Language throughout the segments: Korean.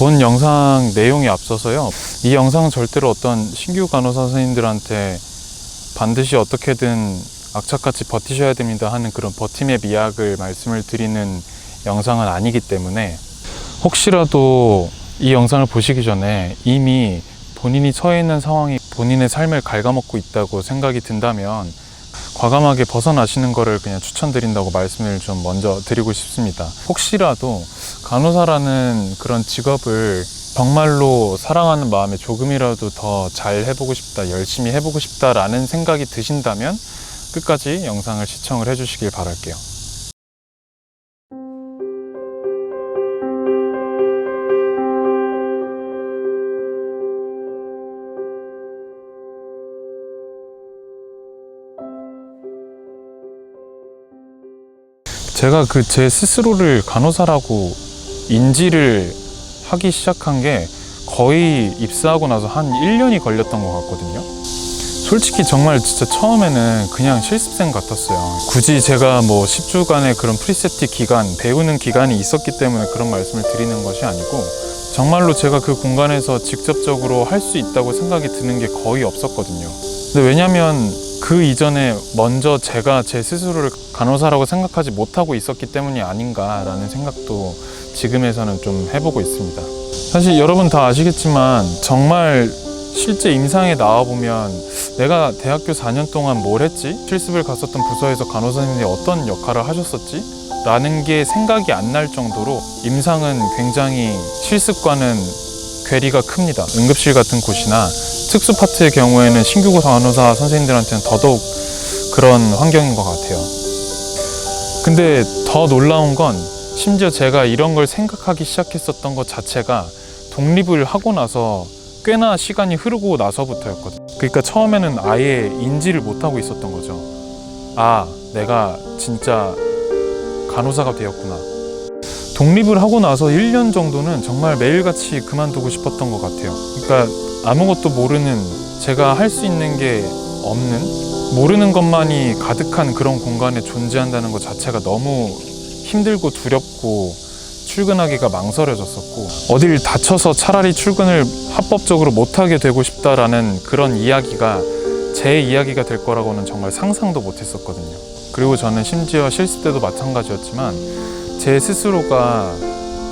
본 영상 내용이 앞서서요, 이 영상은 절대로 어떤 신규 간호사 선생님들한테 반드시 어떻게든 악착같이 버티셔야 됩니다 하는 그런 버팀의 미학을 말씀을 드리는 영상은 아니기 때문에, 혹시라도 이 영상을 보시기 전에 이미 본인이 처해 있는 상황이 본인의 삶을 갉아먹고 있다고 생각이 든다면 과감하게 벗어나시는 거를 그냥 추천드린다고 말씀을 좀 먼저 드리고 싶습니다. 혹시라도 간호사라는 그런 직업을 정말로 사랑하는 마음에 조금이라도 더 잘 해보고 싶다, 열심히 해보고 싶다라는 생각이 드신다면 끝까지 영상을 시청을 해주시길 바랄게요. 제가 제 스스로를 간호사라고 인지를 하기 시작한 게 거의 입사하고 나서 한 1년이 걸렸던 것 같거든요. 솔직히 정말 진짜 처음에는 그냥 실습생 같았어요. 굳이 제가 뭐 10주간의 그런 프리세티 기간, 배우는 기간이 있었기 때문에 그런 말씀을 드리는 것이 아니고, 정말로 제가 그 공간에서 직접적으로 할 수 있다고 생각이 드는 게 거의 없었거든요. 근데 왜냐면 그 이전에 먼저 제가 제 스스로를 간호사라고 생각하지 못하고 있었기 때문이 아닌가라는 생각도 지금에서는 좀 해보고 있습니다. 사실 여러분 다 아시겠지만 정말 실제 임상에 나와보면 내가 대학교 4년 동안 뭘 했지? 실습을 갔었던 부서에서 간호사님들이 어떤 역할을 하셨었지? 라는 게 생각이 안 날 정도로 임상은 굉장히 실습과는 괴리가 큽니다. 응급실 같은 곳이나 특수 파트의 경우에는 신규 간호사 선생님들한테는 더더욱 그런 환경인 것 같아요. 근데 더 놀라운 건 심지어 제가 이런 걸 생각하기 시작했었던 것 자체가 독립을 하고 나서 꽤나 시간이 흐르고 나서부터였거든요. 그러니까 처음에는 아예 인지를 못하고 있었던 거죠. 아, 내가 진짜 간호사가 되었구나. 독립을 하고 나서 1년 정도는 정말 매일같이 그만두고 싶었던 것 같아요. 그러니까 아무것도 모르는, 제가 할 수 있는 게 없는, 모르는 것만이 가득한 그런 공간에 존재한다는 것 자체가 너무 힘들고 두렵고 출근하기가 망설여졌었고, 어딜 다쳐서 차라리 출근을 합법적으로 못하게 되고 싶다라는 그런 이야기가 제 이야기가 될 거라고는 정말 상상도 못했었거든요. 그리고 저는 심지어 실습 때도 마찬가지였지만 제 스스로가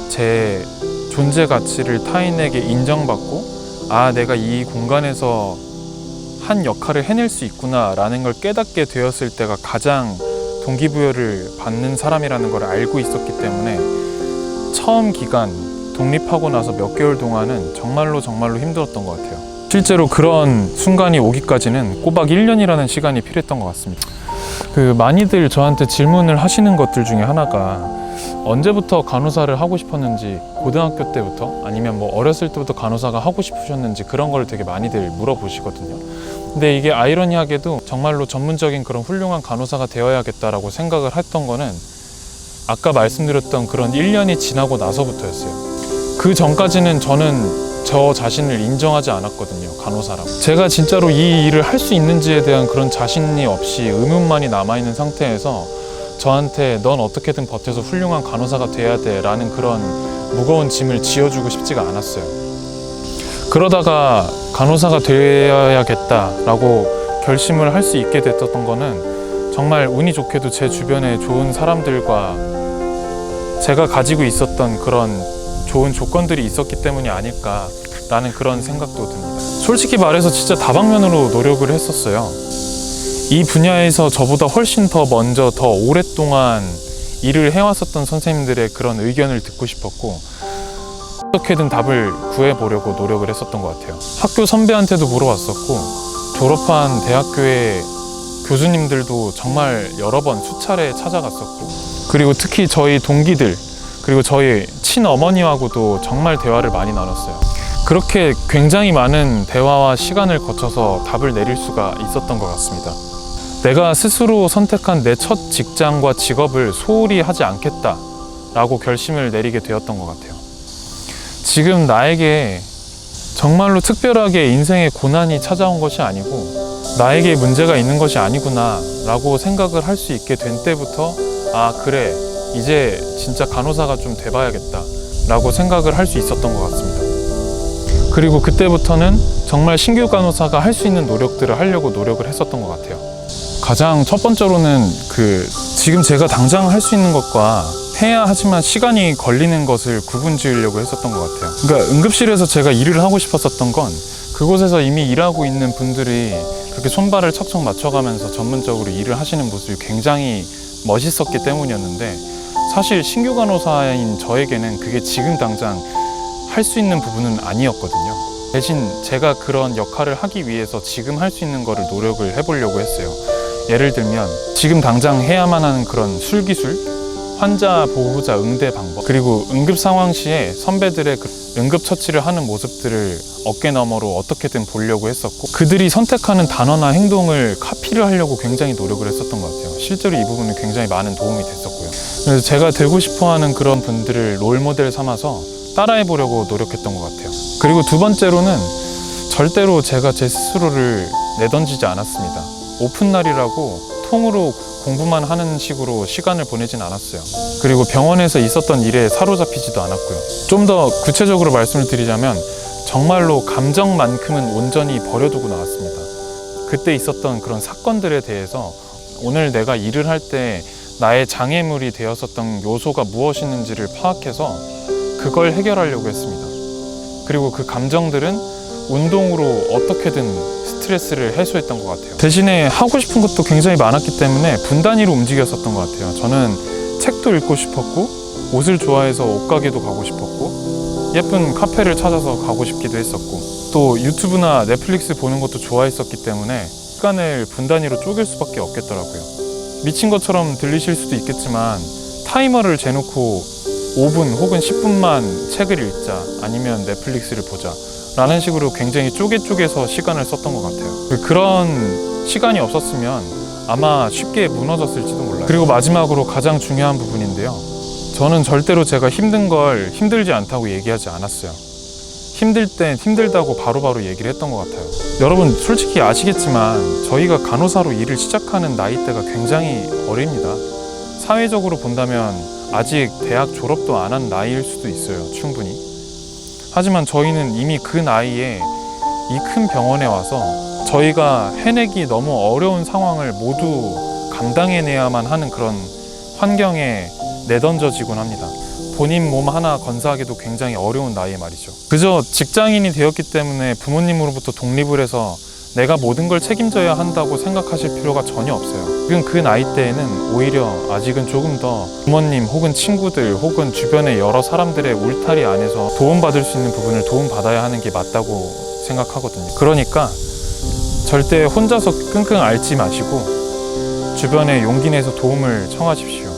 제 존재 가치를 타인에게 인정받고, 아, 내가 이 공간에서 한 역할을 해낼 수 있구나 라는 걸 깨닫게 되었을 때가 가장 동기부여를 받는 사람이라는 걸 알고 있었기 때문에 처음 기간, 독립하고 나서 몇 개월 동안은 정말로 힘들었던 것 같아요. 실제로 그런 순간이 오기까지는 꼬박 1년이라는 시간이 필요했던 것 같습니다. 많이들 저한테 질문을 하시는 것들 중에 하나가 언제부터 간호사를 하고 싶었는지, 고등학교 때부터 아니면 뭐 어렸을 때부터 간호사가 하고 싶으셨는지, 그런 걸 되게 많이들 물어보시거든요. 근데 이게 아이러니하게도 정말로 전문적인 그런 훌륭한 간호사가 되어야겠다라고 생각을 했던 거는 아까 말씀드렸던 그런 1년이 지나고 나서부터였어요. 그 전까지는 저는 저 자신을 인정하지 않았거든요, 간호사라고. 제가 진짜로 이 일을 할 수 있는지에 대한 그런 자신이 없이 의문만이 남아있는 상태에서 저한테 넌 어떻게든 버텨서 훌륭한 간호사가 돼야 돼 라는 그런 무거운 짐을 지어주고 싶지가 않았어요. 그러다가 간호사가 되어야겠다라고 결심을 할 수 있게 됐던 거는 정말 운이 좋게도 제 주변에 좋은 사람들과 제가 가지고 있었던 그런 좋은 조건들이 있었기 때문이 아닐까라는 그런 생각도 듭니다. 솔직히 말해서 진짜 다방면으로 노력을 했었어요. 이 분야에서 저보다 훨씬 더 먼저, 더 오랫동안 일을 해왔었던 선생님들의 그런 의견을 듣고 싶었고, 어떻게든 답을 구해보려고 노력을 했었던 것 같아요. 학교 선배한테도 물어봤었고, 졸업한 대학교의 교수님들도 정말 여러 번 수차례 찾아갔었고, 그리고 특히 저희 동기들, 그리고 저희 친어머니하고도 정말 대화를 많이 나눴어요. 그렇게 굉장히 많은 대화와 시간을 거쳐서 답을 내릴 수가 있었던 것 같습니다. 내가 스스로 선택한 내 첫 직장과 직업을 소홀히 하지 않겠다라고 결심을 내리게 되었던 것 같아요. 지금 나에게 정말로 특별하게 인생의 고난이 찾아온 것이 아니고 나에게 문제가 있는 것이 아니구나 라고 생각을 할 수 있게 된 때부터, 아, 그래, 이제 진짜 간호사가 좀 돼봐야겠다 라고 생각을 할 수 있었던 것 같습니다. 그리고 그때부터는 정말 신규 간호사가 할 수 있는 노력들을 하려고 노력을 했었던 것 같아요. 가장 첫 번째로는 지금 제가 당장 할 수 있는 것과 해야 하지만 시간이 걸리는 것을 구분 지으려고 했었던 것 같아요. 그러니까 응급실에서 제가 일을 하고 싶었었던 건 그곳에서 이미 일하고 있는 분들이 그렇게 손발을 척척 맞춰가면서 전문적으로 일을 하시는 모습이 굉장히 멋있었기 때문이었는데, 사실 신규 간호사인 저에게는 그게 지금 당장 할 수 있는 부분은 아니었거든요. 대신 제가 그런 역할을 하기 위해서 지금 할 수 있는 거를 노력을 해보려고 했어요. 예를 들면 지금 당장 해야만 하는 그런 술기술, 환자 보호자 응대 방법, 그리고 응급 상황 시에 선배들의 응급 처치를 하는 모습들을 어깨 너머로 어떻게든 보려고 했었고, 그들이 선택하는 단어나 행동을 카피를 하려고 굉장히 노력을 했었던 것 같아요. 실제로 이 부분은 굉장히 많은 도움이 됐었고요. 그래서 제가 되고 싶어하는 그런 분들을 롤모델 삼아서 따라해 보려고 노력했던 것 같아요. 그리고 두 번째로는 절대로 제가 제 스스로를 내던지지 않았습니다. 오픈날이라고 통으로 공부만 하는 식으로 시간을 보내진 않았어요. 그리고 병원에서 있었던 일에 사로잡히지도 않았고요. 좀 더 구체적으로 말씀을 드리자면 정말로 감정만큼은 온전히 버려두고 나왔습니다. 그때 있었던 그런 사건들에 대해서 오늘 내가 일을 할 때 나의 장애물이 되었었던 요소가 무엇이었는지를 파악해서 그걸 해결하려고 했습니다. 그리고 그 감정들은 운동으로 어떻게든 스트레스를 해소했던 것 같아요. 대신에 하고 싶은 것도 굉장히 많았기 때문에 분단위로 움직였었던 것 같아요. 저는 책도 읽고 싶었고, 옷을 좋아해서 옷가게도 가고 싶었고, 예쁜 카페를 찾아서 가고 싶기도 했었고, 또 유튜브나 넷플릭스 보는 것도 좋아했었기 때문에 시간을 분단위로 쪼갤 수밖에 없겠더라고요. 미친 것처럼 들리실 수도 있겠지만 타이머를 재놓고 5분 혹은 10분만 책을 읽자, 아니면 넷플릭스를 보자 라는 식으로 굉장히 쪼개서 시간을 썼던 것 같아요. 그런 시간이 없었으면 아마 쉽게 무너졌을지도 몰라요. 그리고 마지막으로 가장 중요한 부분인데요, 저는 절대로 제가 힘든 걸 힘들지 않다고 얘기하지 않았어요. 힘들 땐 힘들다고 바로바로 얘기를 했던 것 같아요. 여러분 솔직히 아시겠지만 저희가 간호사로 일을 시작하는 나이대가 굉장히 어립니다. 사회적으로 본다면 아직 대학 졸업도 안 한 나이일 수도 있어요, 충분히. 하지만 저희는 이미 그 나이에 이 큰 병원에 와서 저희가 해내기 너무 어려운 상황을 모두 감당해내야만 하는 그런 환경에 내던져지곤 합니다. 본인 몸 하나 건사하기도 굉장히 어려운 나이에 말이죠. 그저 직장인이 되었기 때문에 부모님으로부터 독립을 해서 내가 모든 걸 책임져야 한다고 생각하실 필요가 전혀 없어요. 지금 그 나이대에는 오히려 아직은 조금 더 부모님 혹은 친구들 혹은 주변의 여러 사람들의 울타리 안에서 도움받을 수 있는 부분을 도움받아야 하는 게 맞다고 생각하거든요. 그러니까 절대 혼자서 끙끙 앓지 마시고 주변에 용기 내서 도움을 청하십시오.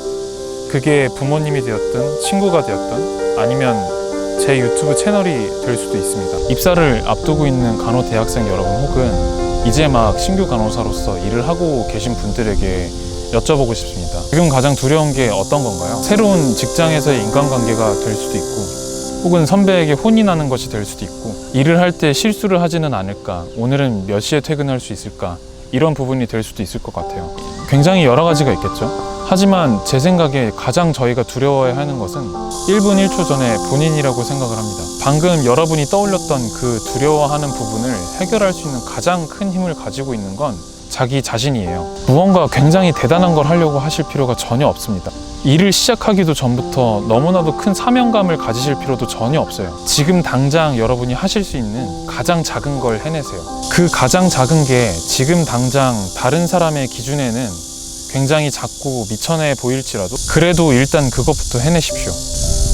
그게 부모님이 되었든 친구가 되었든 아니면 제 유튜브 채널이 될 수도 있습니다. 입사를 앞두고 있는 간호대학생 여러분 혹은 이제 막 신규 간호사로서 일을 하고 계신 분들에게 여쭤보고 싶습니다. 지금 가장 두려운 게 어떤 건가요? 새로운 직장에서의 인간관계가 될 수도 있고, 혹은 선배에게 혼이 나는 것이 될 수도 있고, 일을 할 때 실수를 하지는 않을까, 오늘은 몇 시에 퇴근할 수 있을까, 이런 부분이 될 수도 있을 것 같아요. 굉장히 여러 가지가 있겠죠. 하지만 제 생각에 가장 저희가 두려워해야 하는 것은 1분 1초 전에 본인이라고 생각을 합니다. 방금 여러분이 떠올렸던 그 두려워하는 부분을 해결할 수 있는 가장 큰 힘을 가지고 있는 건 자기 자신이에요. 무언가 굉장히 대단한 걸 하려고 하실 필요가 전혀 없습니다. 일을 시작하기도 전부터 너무나도 큰 사명감을 가지실 필요도 전혀 없어요. 지금 당장 여러분이 하실 수 있는 가장 작은 걸 해내세요. 그 가장 작은 게 지금 당장 다른 사람의 기준에는 굉장히 작고 미천해 보일지라도 그래도 일단 그것부터 해내십시오.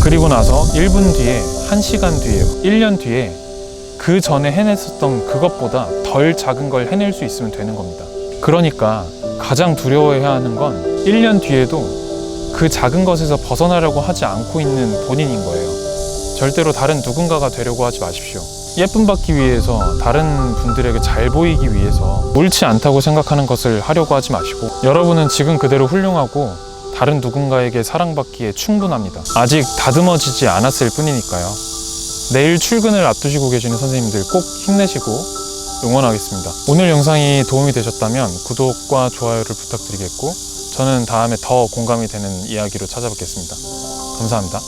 그리고 나서 1분 뒤에, 1시간 뒤에, 1년 뒤에 그 전에 해냈었던 그것보다 덜 작은 걸 해낼 수 있으면 되는 겁니다. 그러니까 가장 두려워해야 하는 건 1년 뒤에도 그 작은 것에서 벗어나려고 하지 않고 있는 본인인 거예요. 절대로 다른 누군가가 되려고 하지 마십시오. 예쁨 받기 위해서, 다른 분들에게 잘 보이기 위해서 옳지 않다고 생각하는 것을 하려고 하지 마시고, 여러분은 지금 그대로 훌륭하고 다른 누군가에게 사랑받기에 충분합니다. 아직 다듬어지지 않았을 뿐이니까요. 내일 출근을 앞두시고 계시는 선생님들 꼭 힘내시고 응원하겠습니다. 오늘 영상이 도움이 되셨다면 구독과 좋아요를 부탁드리겠고, 저는 다음에 더 공감이 되는 이야기로 찾아뵙겠습니다. 감사합니다.